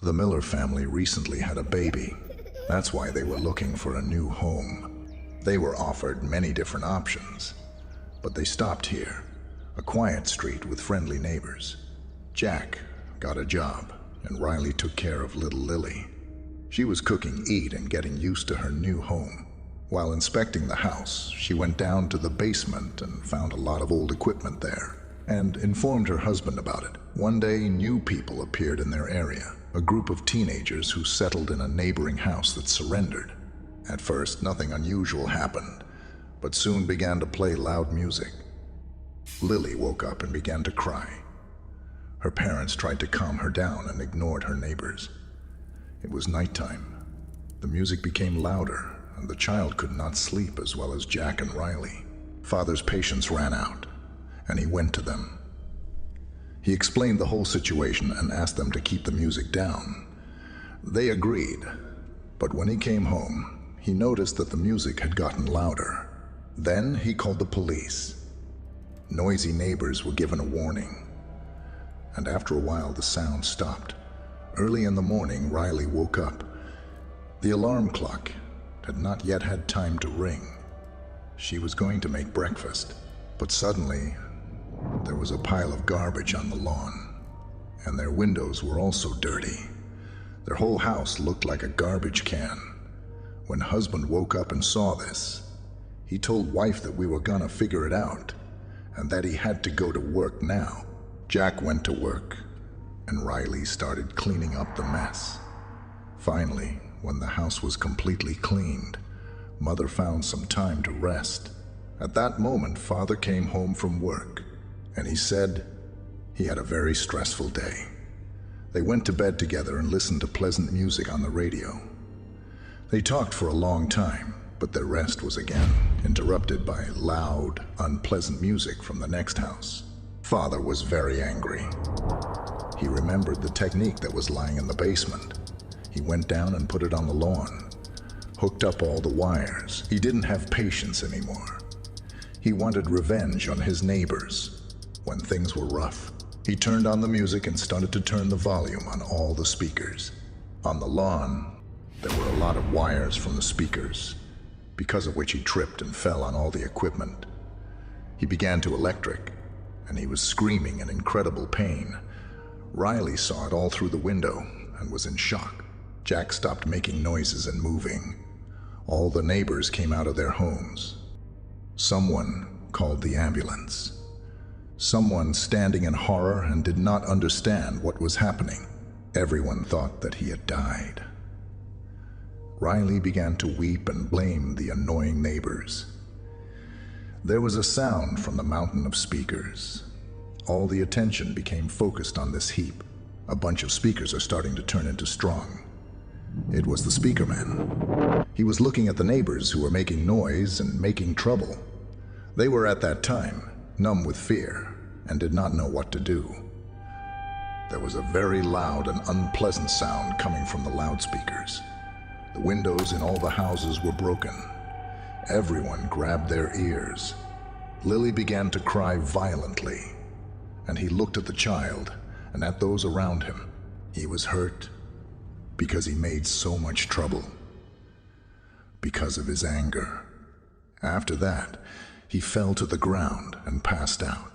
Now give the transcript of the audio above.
The Miller family recently had a baby. That's why they were looking for a new home. They were offered many different options, but they stopped here, a quiet street with friendly neighbors. Jack got a job, and Riley took care of little Lily. She was cooking, eat, and getting used to her new home. While inspecting the house, she went down to the basement and found a lot of old equipment there, and informed her husband about it. One day, new people appeared in their area, a group of teenagers who settled in a neighboring house that surrendered. At first, nothing unusual happened, but soon began to play loud music. Lily woke up and began to cry. Her parents tried to calm her down and ignored her neighbors. It was nighttime. The music became louder, and the child could not sleep as well as Jack and Riley. Father's patience ran out, and he went to them. He explained the whole situation and asked them to keep the music down. They agreed, but when he came home, he noticed that the music had gotten louder. Then he called the police. Noisy neighbors were given a warning, and after a while the sound stopped. Early in the morning, Riley woke up. The alarm clock had not yet had time to ring. She was going to make breakfast, but suddenly there was a pile of garbage on the lawn, and their windows were also dirty. Their whole house looked like a garbage can. When husband woke up and saw this, he told wife that we were gonna figure it out, and that he had to go to work now. Jack went to work, and Riley started cleaning up the mess. Finally, when the house was completely cleaned, Mother found some time to rest. At that moment, Father came home from work, and he said he had a very stressful day. They went to bed together and listened to pleasant music on the radio. They talked for a long time, but their rest was again interrupted by loud, unpleasant music from the next house. Father was very angry. He remembered the technique that was lying in the basement. He went down and put it on the lawn, hooked up all the wires. He didn't have patience anymore. He wanted revenge on his neighbors. When things were rough, he turned on the music and started to turn the volume on all the speakers. On the lawn, there were a lot of wires from the speakers, because of which he tripped and fell on all the equipment. He began to electric, and he was screaming in incredible pain. Riley saw it all through the window and was in shock. Jack stopped making noises and moving. All the neighbors came out of their homes. Someone called the ambulance. Someone standing in horror and did not understand what was happening. Everyone thought that he had died. Riley began to weep and blame the annoying neighbors. There was a sound from the mountain of speakers. All the attention became focused on this heap. A bunch of speakers are starting to turn into strong. It was the SPEAKERMAN. He was looking at the neighbors who were making noise and making trouble. They were at that time numb with fear and did not know what to do. There was a very loud and unpleasant sound coming from the loudspeakers. The windows in all the houses were broken. Everyone grabbed their ears. Lily began to cry violently, and he looked at the child and at those around him. He was hurt because he made so much trouble, because of his anger. After that, he fell to the ground and passed out.